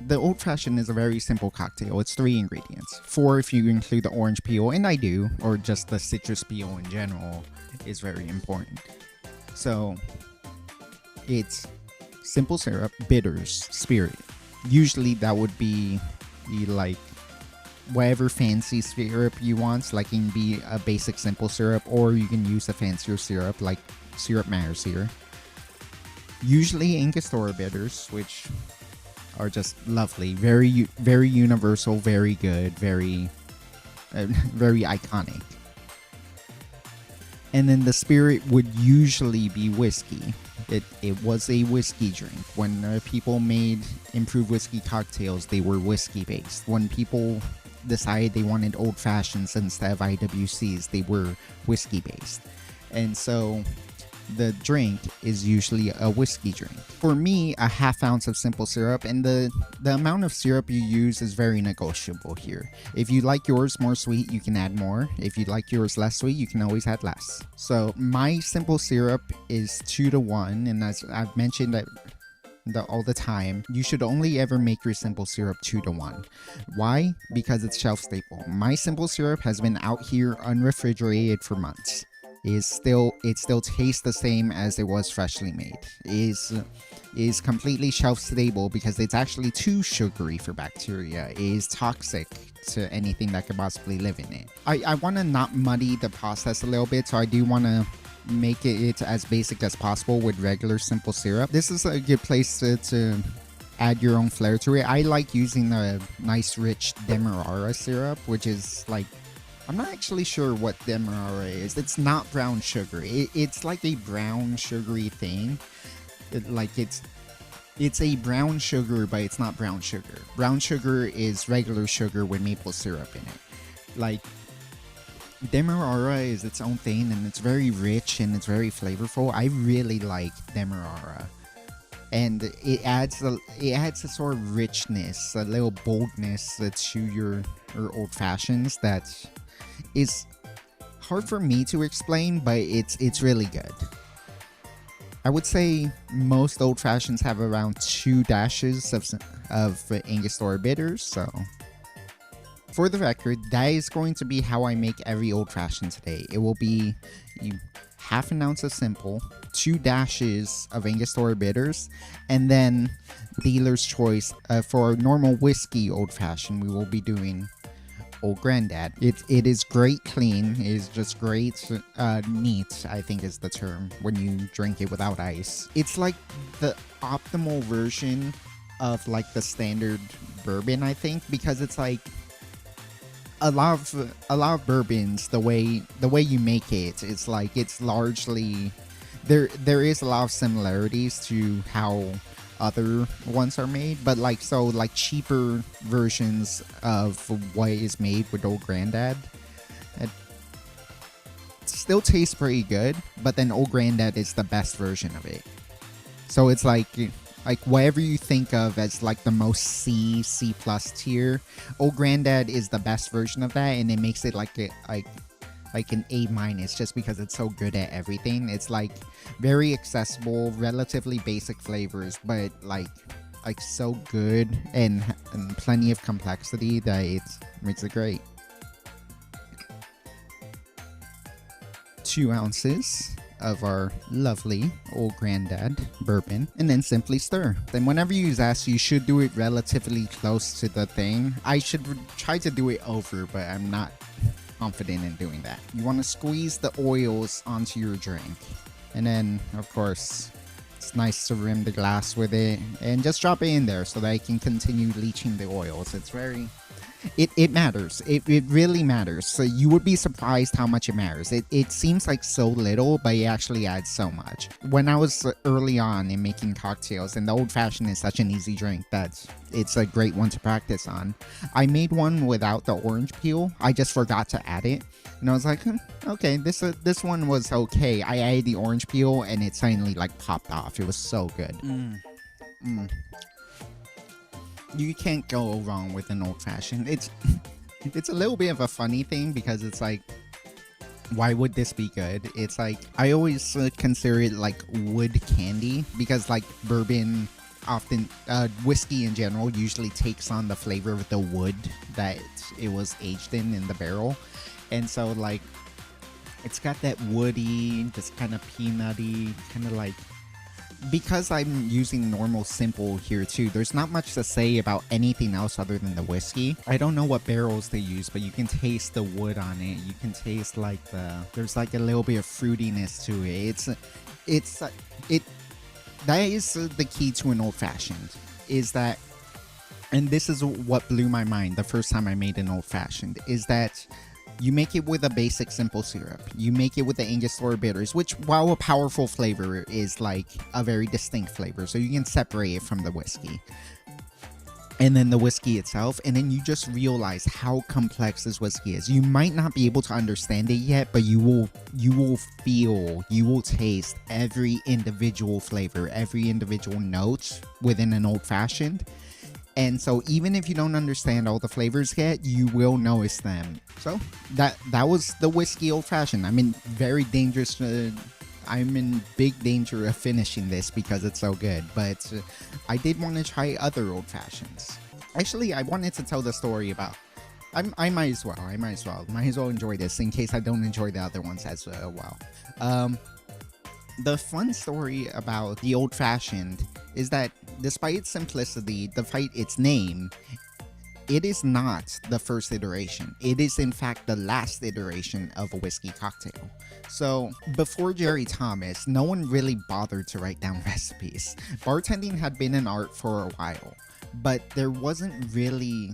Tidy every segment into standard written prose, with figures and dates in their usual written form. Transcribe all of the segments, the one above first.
the old fashioned is a very simple cocktail. It's 3 ingredients. 4 if you include the orange peel, and I do, or just the citrus peel in general is very important. So it's simple syrup, bitters, spirit. Usually that would be like whatever fancy syrup you want. Like, it can be a basic simple syrup, or you can use a fancier syrup, like syrup matters here. Usually Angostura bitters, which are just lovely, very universal, very good, very iconic. And then the spirit would usually be whiskey. It was a whiskey drink. When people made improved whiskey cocktails, they were whiskey based. When people decided they wanted old fashions instead of IWCs, they were whiskey based. And so the drink is usually a whiskey drink. For me, a half ounce of simple syrup, and the amount of syrup you use is very negotiable here. If you like yours more sweet, you can add more. If you like yours less sweet, you can always add less. So my simple syrup is 2-to-1, and as I've mentioned all the time, you should only ever make your simple syrup 2-to-1. Why? Because it's shelf staple. My simple syrup has been out here unrefrigerated for months. It still tastes the same as it was freshly made. It is completely shelf stable because it's actually too sugary for bacteria. It is toxic to anything that could possibly live in it. I want to not muddy the process a little bit, so I do want to make it as basic as possible with regular simple syrup. This is a good place to add your own flair to it. I like using a nice rich demerara syrup, which is like, I'm not actually sure what demerara is. It's not brown sugar. It's like a brown sugary thing. It's a brown sugar, but it's not brown sugar. Brown sugar is regular sugar with maple syrup in it. Like, demerara is its own thing, and it's very rich and it's very flavorful. I really like demerara, and it adds a sort of richness, a little boldness to your old fashions that is hard for me to explain, but it's really good. I would say most old fashions have around 2 dashes of Angostura bitters. So for the record, that is going to be how I make every old fashioned today. It will be half an ounce of simple, 2 dashes of Angostura bitters, and then dealer's choice. For normal whiskey old fashioned, we will be doing Old Grandad. It is great clean. It is just great neat, I think is the term, when you drink it without ice. It's like the optimal version of like the standard bourbon, I think, because it's like a lot of bourbons, the way you make it, it's like it's largely there is a lot of similarities to how other ones are made, but like cheaper versions of what is made with Old Grandad, it still tastes pretty good, but then Old Grandad is the best version of it. So it's like whatever you think of as like the most C plus tier, Old Grandad is the best version of that, and it makes it like an A- just because it's so good at everything. It's like very accessible, relatively basic flavors, but like so good and plenty of complexity that it makes it great. 2 ounces of our lovely Old Grandad bourbon, and then simply stir. Then whenever you use that, you should do it relatively close to the thing. I should try to do it over, but I'm not confident in doing that. You want to squeeze the oils onto your drink, and then of course it's nice to rim the glass with it and just drop it in there so that it can continue leaching the oils. It's very it matters. It really matters. So you would be surprised how much it matters. It seems like so little, but it actually adds so much. When I was early on in making cocktails, and the old fashioned is such an easy drink that it's a great one to practice on, I made one without the orange peel. I just forgot to add it, and I was like, okay, this one was okay. I added the orange peel, and it suddenly like popped off. It was so good. You can't go wrong with an old fashioned. It's a little bit of a funny thing because it's like, why would this be good? It's like, I always consider it like wood candy, because like bourbon often whiskey in general usually takes on the flavor of the wood that it was aged in the barrel. And so like it's got that woody, just kind of peanutty, kind of like, because I'm using normal simple here too, there's not much to say about anything else other than the whiskey. I don't know what barrels they use, but you can taste the wood on it. You can taste like there's like a little bit of fruitiness to it. That is the key to an old fashioned, is that, and this is what blew my mind the first time I made an old fashioned, is that you make it with a basic simple syrup. You make it with the Angostura bitters, which, while a powerful flavor, is like a very distinct flavor. So you can separate it from the whiskey. And then the whiskey itself, and then you just realize how complex this whiskey is. You might not be able to understand it yet, but you will taste every individual flavor, every individual note within an old fashioned. And so even if you don't understand all the flavors yet, you will notice them. So that was the whiskey old fashioned. I'm in big danger of finishing this because it's so good. But I did want to try other old fashions. Actually, I wanted to tell the story about. I might as well enjoy this in case I don't enjoy the other ones as well. The fun story about the old fashioned is that despite its simplicity, despite its name, it is not the first iteration. It is in fact the last iteration of a whiskey cocktail. So before Jerry Thomas, no one really bothered to write down recipes. Bartending had been an art for a while, but there wasn't really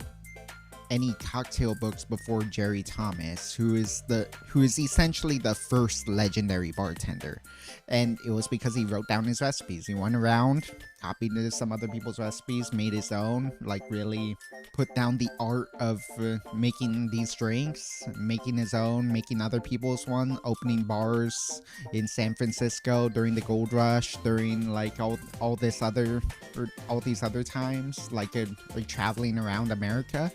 any cocktail books before Jerry Thomas, who is essentially the first legendary bartender. And it was because he wrote down his recipes. He went around, copied some other people's recipes, made his own, like really put down the art of making these drinks, making his own, making other people's one, opening bars in San Francisco during the gold rush, during like all these other times, like traveling around America.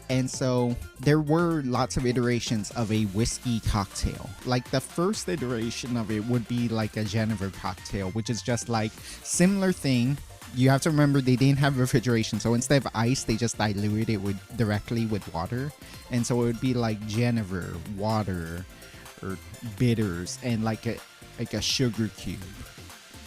And so there were lots of iterations of a whiskey cocktail. Like the first iteration of it would be like a Genever cocktail, which is just like similar thing. You have to remember they didn't have refrigeration, so instead of ice, they just diluted it directly with water. And so it would be like Genever, water, or bitters, and like a sugar cube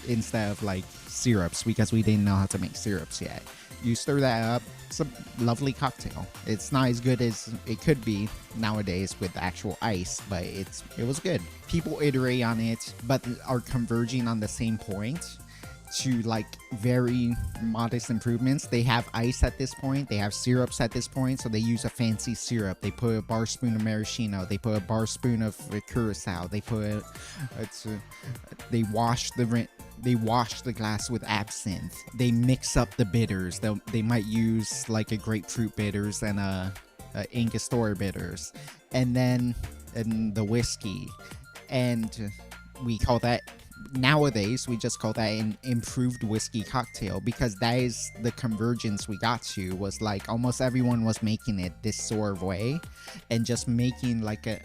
instead of like syrups, because we didn't know how to make syrups yet. You stir that up. It's a lovely cocktail. It's not as good as it could be nowadays with actual ice, but it was good. People iterate on it, but are converging on the same point to like very modest improvements. They have ice at this point, they have syrups at this point, so they use a fancy syrup. They put a bar spoon of maraschino, they put a bar spoon of curacao, they wash the glass with absinthe. They mix up the bitters. They might use like a grapefruit bitters and a Angostura bitters, and then the whiskey, and we call that, nowadays we just call that an improved whiskey cocktail, because that is the convergence we got to. Was like almost everyone was making it this sort of way, and just making like a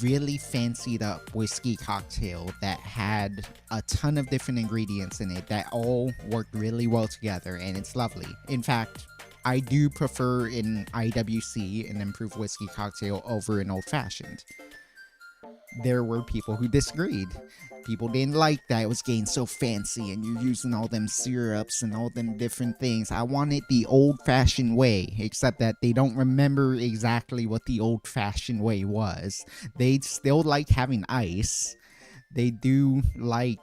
really fancied up whiskey cocktail that had a ton of different ingredients in it that all worked really well together, and it's lovely. In fact, I do prefer an IWC, an improved whiskey cocktail, over an old fashioned. There were people who disagreed. People didn't like that it was getting so fancy and you're using all them syrups and all them different things. I want it the old-fashioned way, except that they don't remember exactly what the old-fashioned way was. They still like having ice. They do like...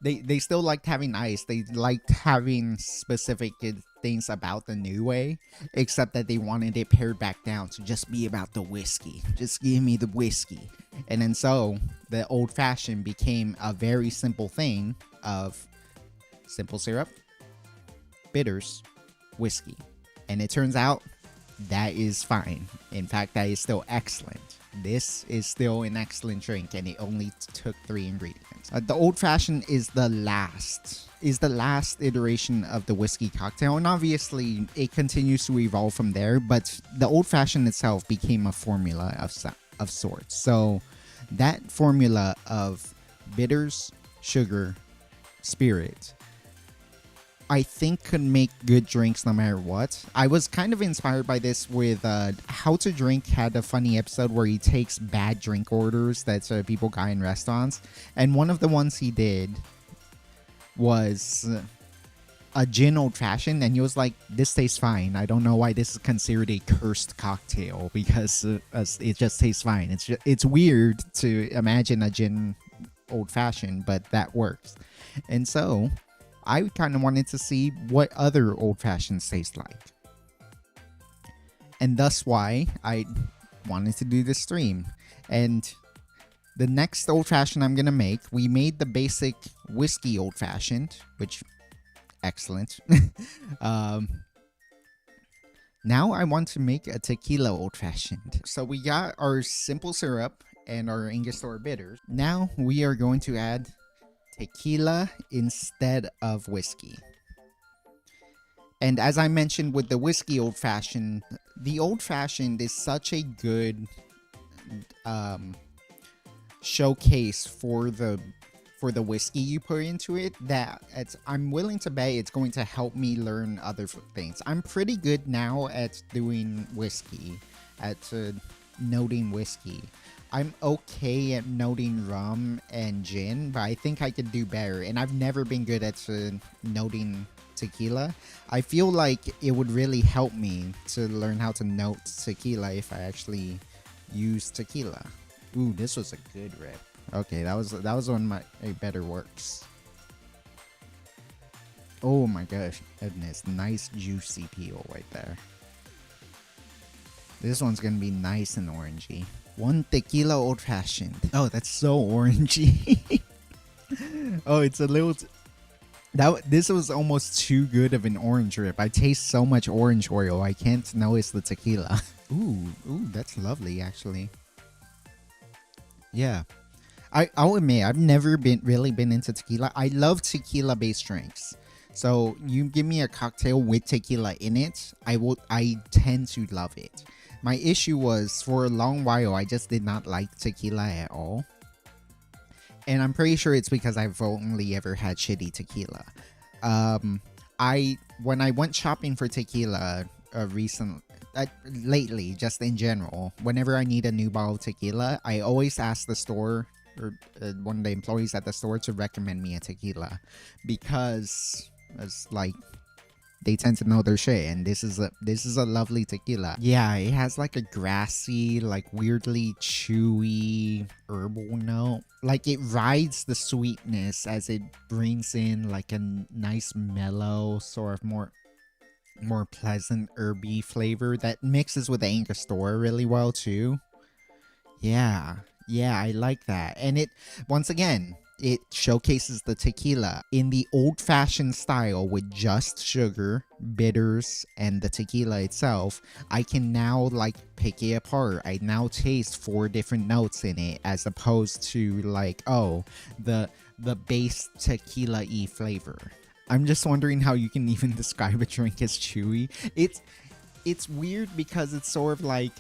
They still liked having ice. They liked having specific things about the new way, except that they wanted it pared back down to just be about the whiskey. Just give me the whiskey. And then so the old fashioned became a very simple thing of simple syrup, bitters, whiskey. And it turns out that is fine. In fact, that is still excellent. This is still an excellent drink, and it only took 3 ingredients. The old fashioned is the last iteration of the whiskey cocktail, and obviously it continues to evolve from there, but the old fashioned itself became a formula of sorts. So that formula of bitters, sugar, spirit, I think could make good drinks no matter what. I was kind of inspired by this with How to Drink had a funny episode where he takes bad drink orders that people got in restaurants. And one of the ones he did was a gin old fashioned, and he was like, this tastes fine. I don't know why this is considered a cursed cocktail because it just tastes fine. It's weird to imagine a gin old fashioned, but that works. And so I kind of wanted to see what other old fashions taste like. And thus why I wanted to do this stream. And the next old fashioned I'm going to make, we made the basic whiskey old fashioned, which, excellent. Now I want to make a tequila old fashioned. So we got our simple syrup and our Angostura bitters. Now we are going to add tequila instead of whiskey. And as I mentioned with the whiskey old fashioned, the old fashioned is such a good showcase for the whiskey you put into it that I'm willing to bet it's going to help me learn other things. I'm pretty good now at doing whiskey, at noting whiskey. I'm okay at noting rum and gin, but I think I could do better. And I've never been good at noting tequila. I feel like it would really help me to learn how to note tequila if I actually use tequila. Ooh, this was a good rip. Okay, that was one of my better works. Oh my goodness, nice juicy peel right there. This one's gonna be nice and orangey. One tequila old fashioned. Oh, that's so orangey. Oh, it's a little. This was almost too good of an orange rip. I taste so much orange oil. I can't notice the tequila. Ooh, that's lovely actually. Yeah. I'll admit, I've never really been into tequila. I love tequila-based drinks. So you give me a cocktail with tequila in it, I tend to love it. My issue was, for a long while, I just did not like tequila at all. And I'm pretty sure it's because I've only ever had shitty tequila. When I went shopping for tequila lately, just in general, whenever I need a new bottle of tequila, I always ask the store or one of the employees at the store to recommend me a tequila, because it's like they tend to know their shit, and this is a lovely tequila. Yeah, it has like a grassy, like weirdly chewy herbal note. Like it rides the sweetness as it brings in like a nice mellow, sort of more pleasant herby flavor that mixes with the Angostura really well too. Yeah, I like that. And it, once again, it showcases the tequila in the old-fashioned style with just sugar, bitters, and the tequila itself. I can now like pick it apart. I now taste 4 different notes in it, as opposed to like, oh, the base tequila-y flavor. I'm just wondering how you can even describe a drink as chewy. It's weird because it's sort of like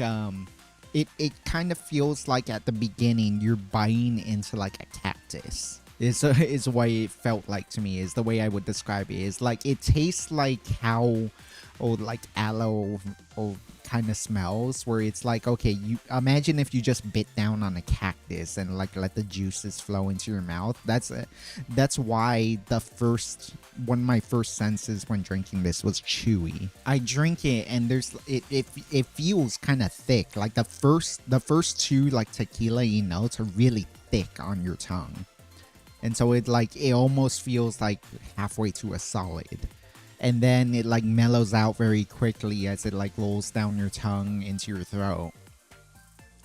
it kind of feels like at the beginning you're biting into like a cactus. Is the way it felt like to me, is the way I would describe it. Is like it tastes like how like aloe kind of smells, where it's like, okay, you imagine if you just bit down on a cactus and like let the juices flow into your mouth. That's why one of my first senses when drinking this was chewy. I drink it and it feels kind of thick. Like the first 2 like tequila-y notes are really thick on your tongue, and so it almost feels like halfway to a solid. And then it like mellows out very quickly as it like rolls down your tongue into your throat,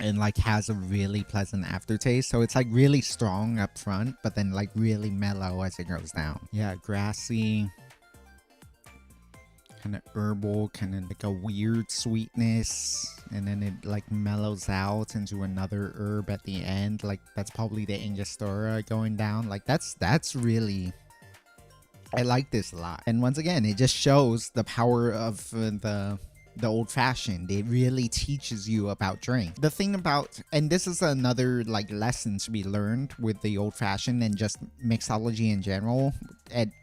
and like has a really pleasant aftertaste. So it's like really strong up front, but then like really mellow as it goes down. Yeah, grassy, kind of herbal, kind of like a weird sweetness, and then it like mellows out into another herb at the end. Like that's probably the Angostura going down. Like that's really, I like this a lot. And once again, it just shows the power of the the old fashioned. It really teaches you about drink. The thing about, and this is another like lesson to be learned with the old fashioned and just mixology in general,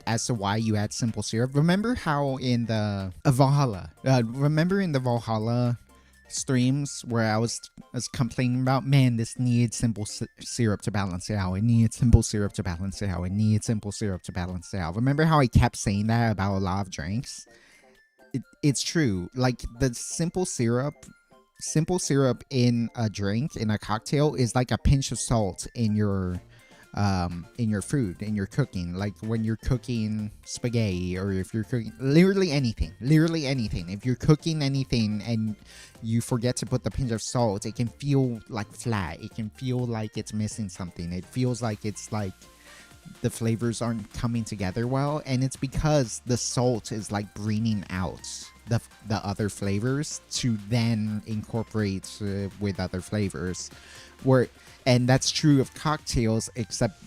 as to why you add simple syrup. Remember how in the Valhalla, remember in the Valhalla streams where I was complaining about, man, this needs simple syrup to balance it out. It needs simple syrup to balance it out. It needs simple syrup to balance it out. Remember how I kept saying that about a lot of drinks? It's true. Like the simple syrup in a drink, in a cocktail, is like a pinch of salt in your food, in your cooking. Like when you're cooking spaghetti, or if you're cooking literally anything, if you're cooking anything and you forget to put the pinch of salt, it can feel like flat. It can feel like it's missing something. It feels like it's like the flavors aren't coming together well, and it's because the salt is like bringing out the other flavors to then incorporate with other flavors. And that's true of cocktails, except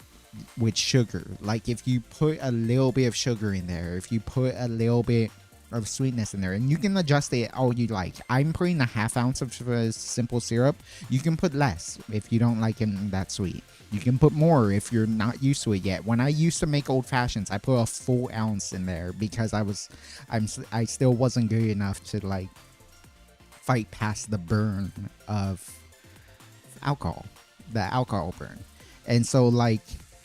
with sugar. Like if you put a little bit of sugar in there, if you put a little bit of sweetness in there, and you can adjust it all you like. I'm putting a ½ ounce of simple syrup. You can put less if you don't like it that sweet. You can put more if you're not used to it yet. When I used to make old fashions, I put a full ounce in there because I still wasn't good enough to like fight past the burn of alcohol, the alcohol burn. And so like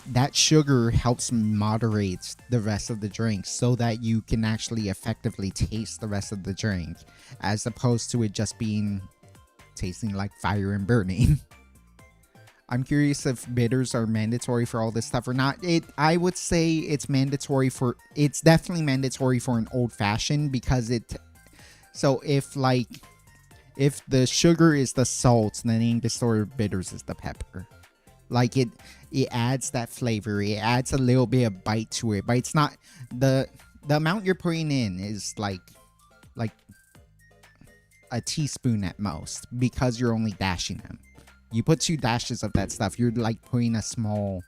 that sugar helps moderate the rest of the drink so that you can actually effectively taste the rest of the drink, as opposed to it just tasting like fire and burning. I'm curious if bitters are mandatory for all this stuff or not. I would say it's definitely mandatory for an old fashioned, because so if the sugar is the salt, then the distilled bitters is the pepper. Like it adds that flavor. It adds a little bit of bite to it, but it's not the amount you're putting in is like a teaspoon at most, because you're only dashing them. You put 2 dashes of that stuff, you're like putting a small,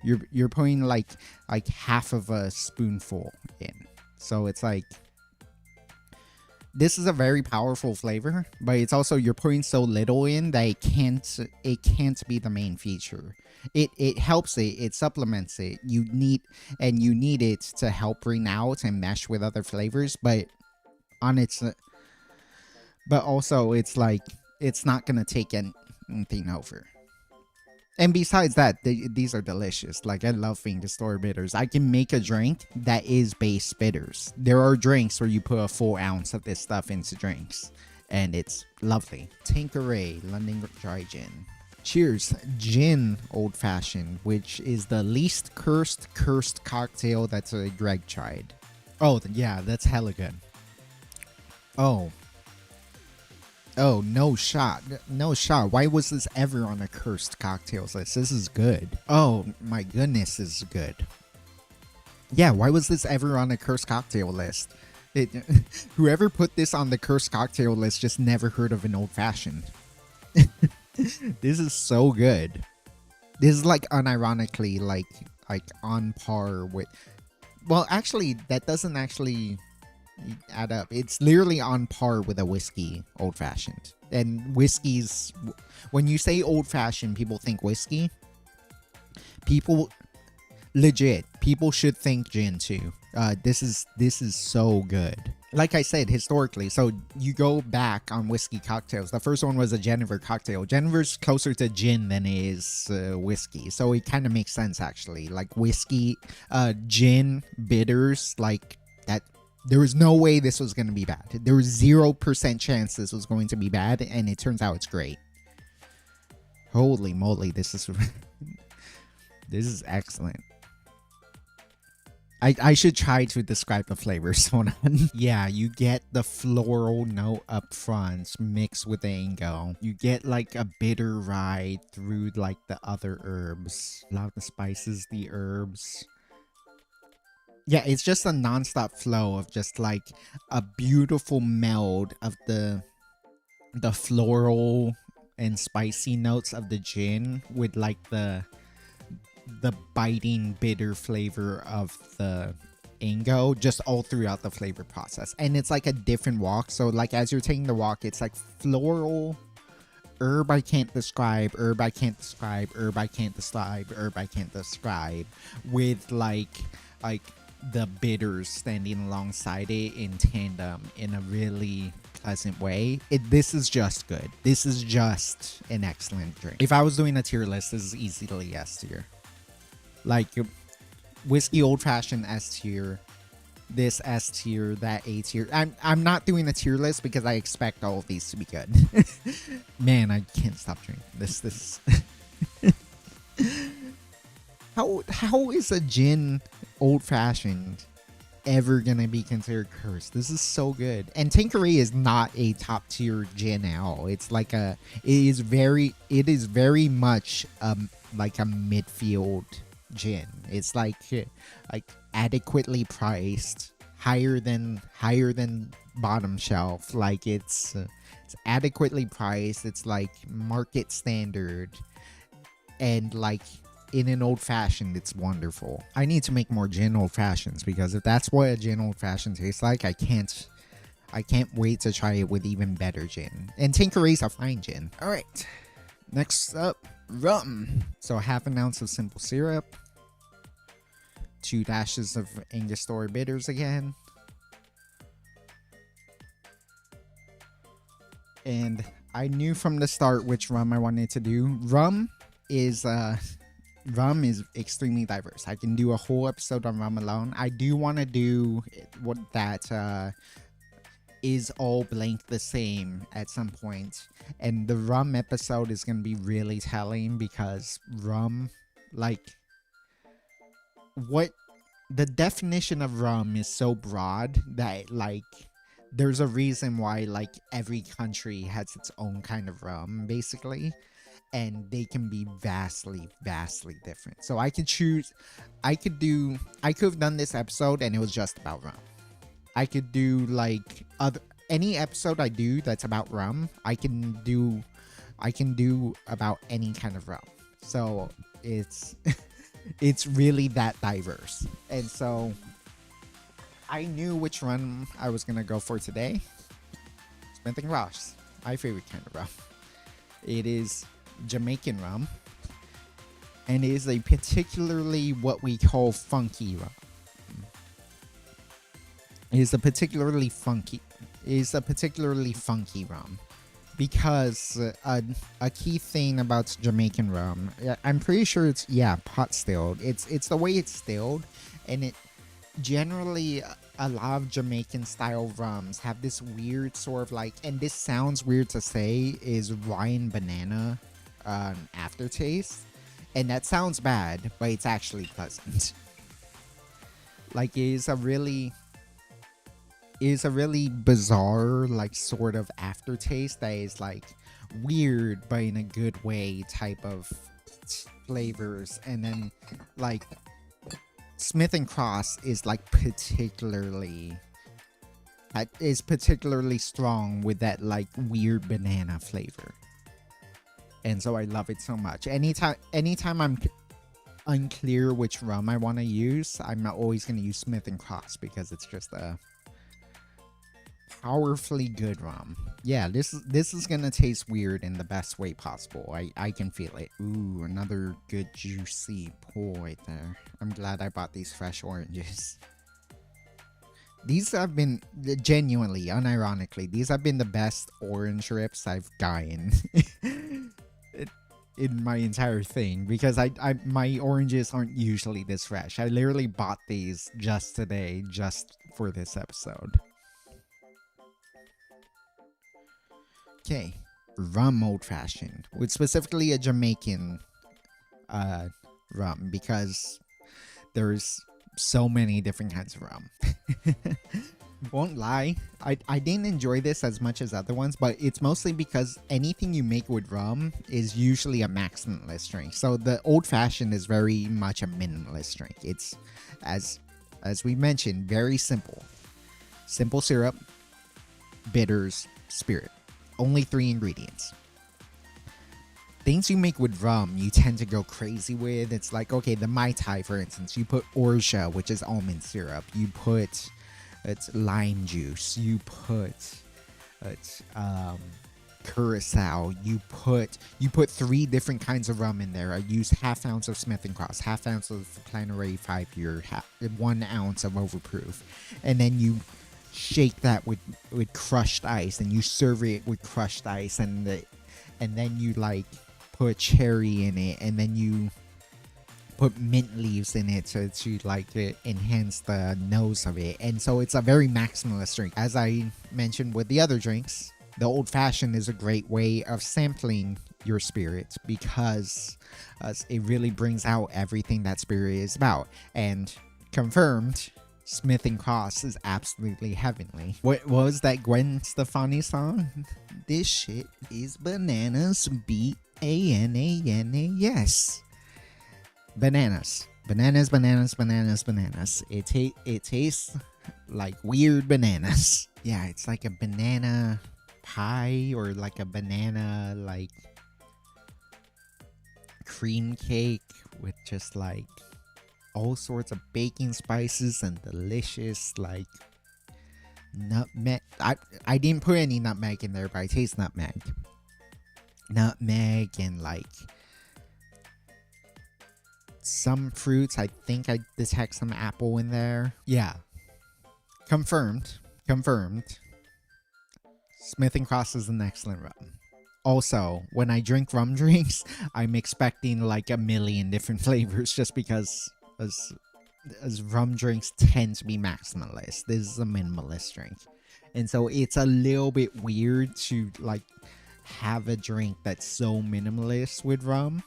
you're putting like half of a spoonful in. So it's like, this is a very powerful flavor, but it's also, you're putting so little in that it can't be the main feature. It helps it supplements it. You need it to help bring out and mesh with other flavors, but also it's like, it's not gonna take anything over. And besides that, these are delicious. Like, I love finger store bitters. I can make a drink that is base bitters. There are drinks where you put a full ounce of this stuff into drinks, and it's lovely. Tanqueray London Dry Gin. Cheers. Gin Old Fashioned, which is the least cursed cocktail that's Greg tried. Oh, yeah, that's hella good. Oh, no shot. Why was this ever on a cursed cocktails list? This is good. Oh, my goodness, this is good. Yeah, why was this ever on a cursed cocktail list? Whoever put this on the cursed cocktail list just never heard of an old fashioned. This is so good. This is like unironically like on par with... Well, actually, that doesn't actually add up. It's literally on par with a whiskey old fashioned. And whiskeys, when you say old fashioned, people think whiskey. People should think gin too. This is so good. Like I said, historically, so you go back on whiskey cocktails. The first one was a Genever cocktail. Genever's closer to gin than it is whiskey, so it kind of makes sense actually. Like whiskey, gin, bitters, like that. There was no way this was going to be bad. There was 0% chance this was going to be bad, and it turns out it's great. Holy moly, this is this is excellent. I should try to describe the flavors. Hold on. Yeah, you get the floral note up front mixed with the ango. You get like a bitter ride through like the other herbs. A lot of the spices, the herbs. Yeah, it's just a non-stop flow of just like a beautiful meld of the floral and spicy notes of the gin with like the biting bitter flavor of the Ingo just all throughout the flavor process. And it's like a different walk. So like as you're taking the walk, it's like floral, herb I can't describe, herb I can't describe, herb I can't describe, herb I can't describe, with like the bitters standing alongside it in tandem in a really pleasant way. This is just good. This is just an excellent drink. If I was doing a tier list, this is easily S tier. Like whiskey old fashioned S tier, this S tier, that A tier. I'm not doing a tier list because I expect all of these to be good. Man, I can't stop drinking this. How is a gin old fashioned ever gonna be considered cursed? This is so good. And Tanqueray is not a top tier gin at all. It's like it is very much like a midfield gin. It's like adequately priced, higher than bottom shelf. Like it's adequately priced. It's like market standard, and like in an old fashioned, it's wonderful. I need to make more gin old fashions, because if that's what a gin old fashioned tastes like, I can't wait to try it with even better gin. And Tanqueray's a fine gin. All right, next up, rum. So 1/2 ounce of simple syrup, 2 dashes of Angostura bitters again, and I knew from the start which rum I wanted to do. Rum is extremely diverse. I can do a whole episode on rum alone. I do want to do what that is all blank the same at some point, and the rum episode is going to be really telling, because rum, like, what the definition of rum is so broad that like there's a reason why like every country has its own kind of rum basically, and they can be vastly different. So I could have done this episode and it was just about rum. I could do like any episode I do that's about rum, I can do about any kind of rum. So it's it's really that diverse. And so I knew which rum I was gonna go for today. Smith & Ross, my favorite kind of rum. It is Jamaican rum, and it is a particularly what we call funky rum. It is a particularly funky rum, because a key thing about Jamaican rum, I'm pretty sure it's pot stilled. It's the way it's stilled, and it generally, a lot of Jamaican style rums have this weird sort of like, and this sounds weird to say, is wine banana aftertaste, and that sounds bad, but it's actually pleasant. Like it is a really bizarre like sort of aftertaste that is like weird but in a good way type of flavors. And then like Smith & Cross is like particularly strong with that like weird banana flavor, and so I love it so much. Anytime I'm unclear which rum I want to use, I'm always going to use Smith & Cross, because it's just a powerfully good rum. Yeah, this is gonna taste weird in the best way possible. I can feel it. Ooh, another good juicy pull right there. I'm glad I bought these fresh oranges. These have been, genuinely, unironically, these have been the best orange rips I've gotten in my entire thing, because my oranges aren't usually this fresh. I literally bought these just today, just for this episode. Okay, rum old fashioned, with specifically a Jamaican rum, because there's so many different kinds of rum. Won't lie, I didn't enjoy this as much as other ones, but it's mostly because anything you make with rum is usually a maximalist drink. So the old fashioned is very much a minimalist drink. It's, as we mentioned, very simple syrup, bitters, spirit. Only 3 ingredients. things you make with rum, you tend to go crazy with. It's like, okay, the Mai Tai, for instance, you put orgeat, which is almond syrup. You put it's lime juice. You put it's curacao. You put 3 different kinds of rum in there. I use ½ ounce of Smith and Cross, ½ ounce of Clanray 5-year, 1 ounce of Overproof, and then you shake that with crushed ice, and you serve it with crushed ice, and then you like put cherry in it, and then you put mint leaves in it to like enhance the nose of it. And so it's a very maximalist drink. As I mentioned with the other drinks, the old fashioned is a great way of sampling your spirit, because it really brings out everything that spirit is about. And confirmed, Smith and Cross is absolutely heavenly. What was that Gwen Stefani song? This shit is bananas. BANANAS. Bananas. Bananas, bananas, bananas, bananas. It tastes like weird bananas. Yeah, it's like a banana pie, or like a banana like cream cake with just like all sorts of baking spices and delicious like nutmeg. I didn't put any nutmeg in there, but I taste nutmeg and like some fruits. I think I detect some apple in there. Yeah, confirmed. Smith and Cross is an excellent rum. Also, when I drink rum drinks, I'm expecting like a million different flavors, just because as rum drinks tend to be maximalist. This is a minimalist drink. And so it's a little bit weird to like have a drink that's so minimalist with rum.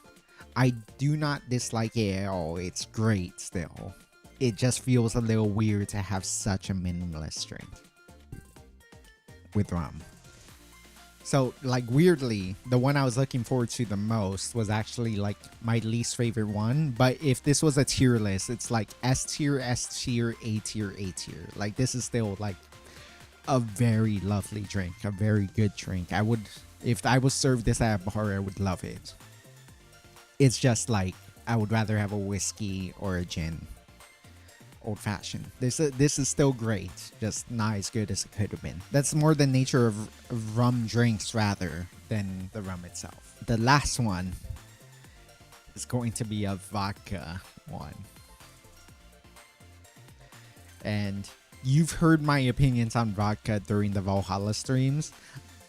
I do not dislike it at all. It's great still. It just feels a little weird to have such a minimalist drink with rum. So, like, weirdly, the one I was looking forward to the most was actually, like, my least favorite one. But if this was a tier list, it's like S tier, S tier, A tier, A tier. Like, this is still, like, a very lovely drink. A very good drink. If I was served this at a bar, I would love it. It's just, like, I would rather have a whiskey or a gin. Old-fashioned. This is still great, just not as good as it could have been. That's more the nature of rum drinks rather than the rum itself. The last one is going to be a vodka one. And you've heard my opinions on vodka during the Valhalla streams.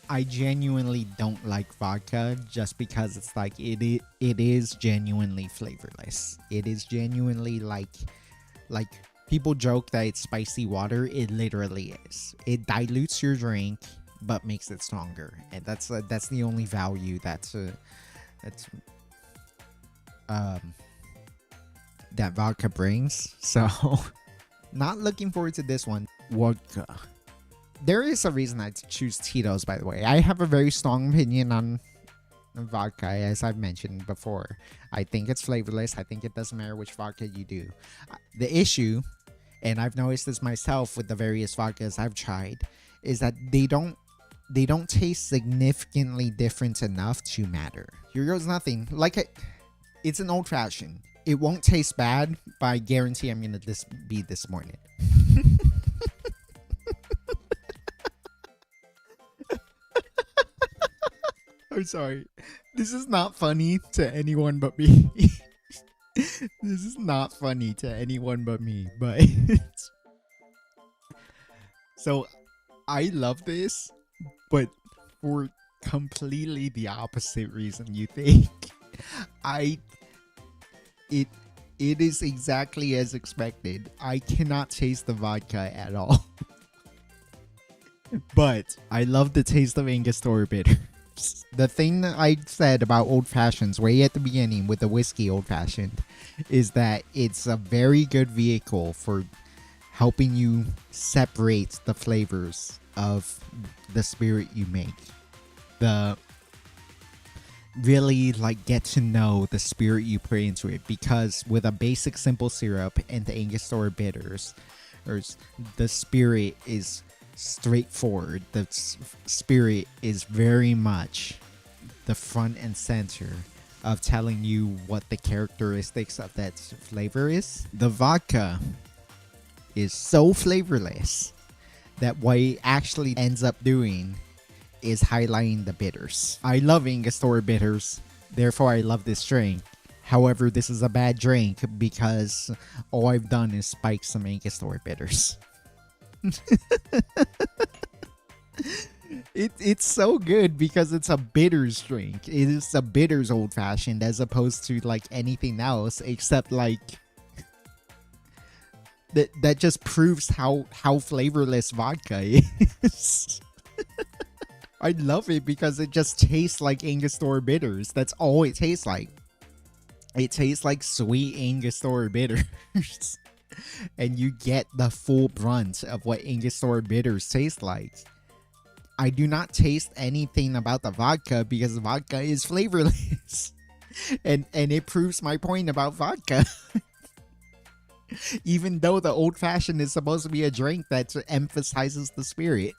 I genuinely don't like vodka just because it's like it is genuinely flavorless. It is genuinely like people joke that it's spicy water. It literally is. It dilutes your drink but makes it stronger, and that's the only value that vodka brings. So not looking forward to this one. Vodka. There is a reason I choose Tito's, by the way. I have a very strong opinion on vodka, as I've mentioned before. I think it's flavorless. I think it doesn't matter which vodka you do. The issue, and I've noticed this myself with the various vodkas I've tried, is that they don't taste significantly different enough to matter. Here goes nothing. It's an old fashioned. It won't taste bad, but I guarantee I'm gonna be disappointed. I'm sorry. This is not funny to anyone but me. This is not funny to anyone but me. But so I love this, but for completely the opposite reason you think. It is exactly as expected. I cannot taste the vodka at all. But I love the taste of Angostura bitters. The thing that I said about old fashions way at the beginning with the whiskey old fashioned is that it's a very good vehicle for helping you separate the flavors of the spirit you make. Really get to know the spirit you put into it, because with a basic simple syrup and the Angostura bitters, the spirit is straightforward. The spirit is very much the front and center of telling you what the characteristics of that flavor is. The vodka is so flavorless that what it actually ends up doing is highlighting the bitters. I love Angostura bitters, therefore I love this drink. However, this is a bad drink because all I've done is spike some Angostura bitters. It's so good because it's a bitters drink. It is a bitters old fashioned as opposed to like anything else, except like that just proves how flavorless vodka is. I love it because it just tastes like Angostura bitters. That's all it tastes like. It tastes like sweet Angostura bitters. And you get the full brunt of what Angostura bitters taste like. I do not taste anything about the vodka because vodka is flavorless. And it proves my point about vodka. Even though the old fashioned is supposed to be a drink that emphasizes the spirit.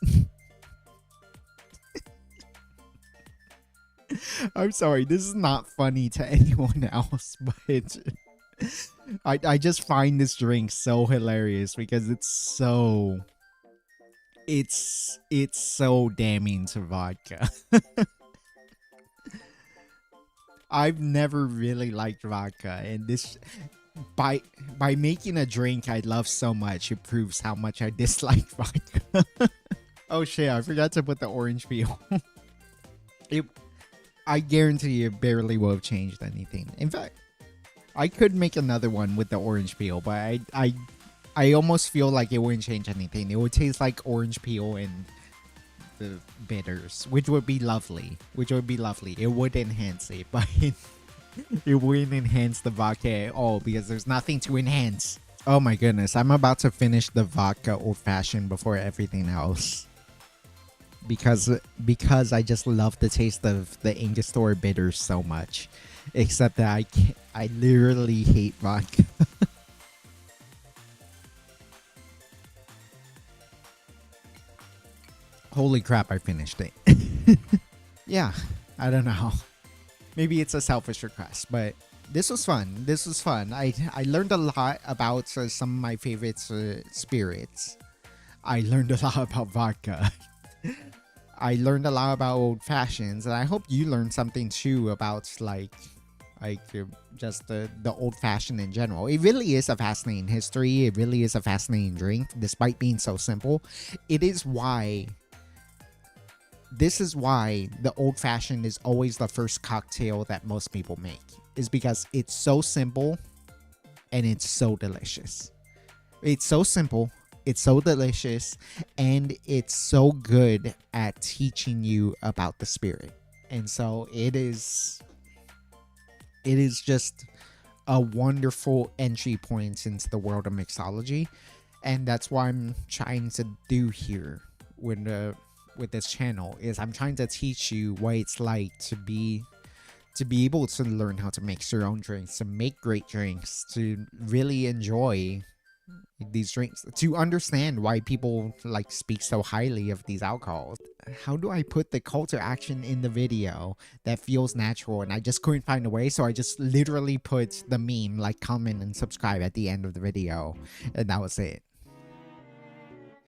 I'm sorry, this is not funny to anyone else, but I just find this drink so hilarious because it's so damning to vodka. I've never really liked vodka, and this by making a drink I love so much, it proves how much I dislike vodka. Oh shit, I forgot to put the orange peel. I guarantee it barely will have changed anything. In fact, I could make another one with the orange peel, but I almost feel like it wouldn't change anything. It would taste like orange peel and the bitters, which would be lovely. It would enhance it, but it wouldn't enhance the vodka at all because there's nothing to enhance. Oh my goodness, I'm about to finish the vodka old fashioned before everything else. Because I just love the taste of the Angostura bitters so much. Except that I literally hate vodka. Holy crap, I finished it. Yeah, I don't know. Maybe it's a selfish request, but this was fun. I learned a lot about some of my favorite spirits. I learned a lot about vodka. I learned a lot about old fashions, and I hope you learned something too about just the old fashioned in general. It really is a fascinating history. It really is a fascinating drink, despite being so simple. This is why the old fashioned is always the first cocktail that most people make, is because it's so simple and it's so delicious. It's so simple, it's so delicious, and it's so good at teaching you about the spirit. And so it is just a wonderful entry point into the world of mixology, and that's what I'm trying to do here with this channel. Is I'm trying to teach you what it's like to be able to learn how to mix your own drinks, to make great drinks, to really enjoy these drinks, to understand why people speak so highly of these alcohols. How do I put the call to action in the video that feels natural? And I just couldn't find a way, so I just literally put the meme comment and subscribe at the end of the video, and that was it.